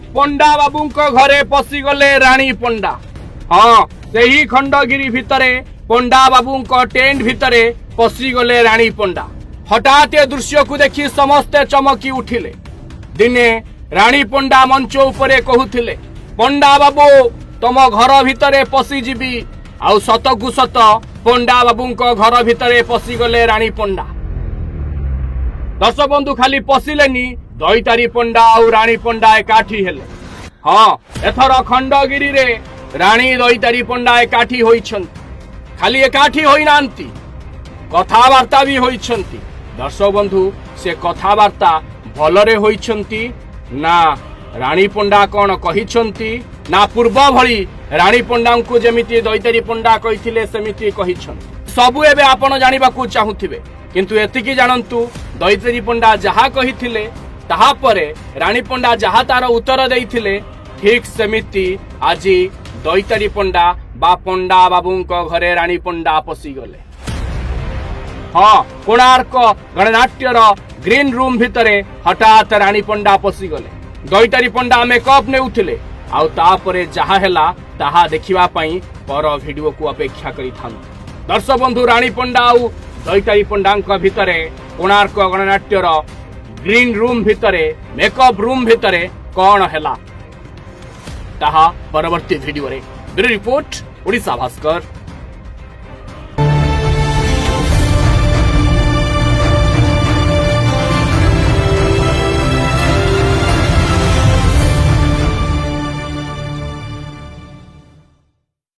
पंडा बाबू घरे पशिगले राणी पंडा। हाँ से खंडगिरी भितरे पंडा बाबू टेंट भितरे पशिगले राणी पंडा। हठात ए दृश्य को देखि समस्ते चमकी उठिले। दिने राणी पंडा मंच उपरे कहूथिले, पंडा बाबू तम घर भितरे पशिजीबी। आउ सतकु सत पंडा बाबू घर भितरे पशिगले राणी पंडा। दर्शक बंधु खाली पशिलेनी, दईतारी पंडा और राणी पंडा एकाठी हेले। हाँ एथर खंडगिरी रे राणी दईतारी पंडा एकाठी होइछंती। खाली एकाठी होई नांती, कथावार्ता भी होइछंती। दर्शक बंधु से कथावार्ता भलरे होइछंती ना राणी पंडा कौन कहिछंती ना पूर्व भली राणी पंडा को जेमिति दईतारी पंडा कहिथिले सेमिति कहिछंती। सबु एबे आपण जानिबा को चाहुथिबे, किंतु एतिकी जानंतु दईतारी पंडा जहा कहिथिले ताहा परे राणी पंडा जहा तार उत्तर देइथिले ठीक सेमिति आजी दईतारी पंडा बा पंडा बाबूंको घरे राणी पंडा पशिगले। हाँ कोणार्क गणनाट्यर ग्रीन रूम भितरे हठात राणी पंडा पशिगले। दईतारी पंडा मेकअप नेउथिले आउ तापरे जहा हेला ताहा देखिबा पई पर वीडियो को अपेक्षा करि थांतु। दर्शक बंधु राणी पंडा आउ दईतारी पंडांक भितरे कोणार्क गणनाट्यर ग्रीन रूम भितरे मेकअप रूम भितरे कौन हेला ताहा परवर्ती वीडियो रे। Bureau report Odisha Bhaskar.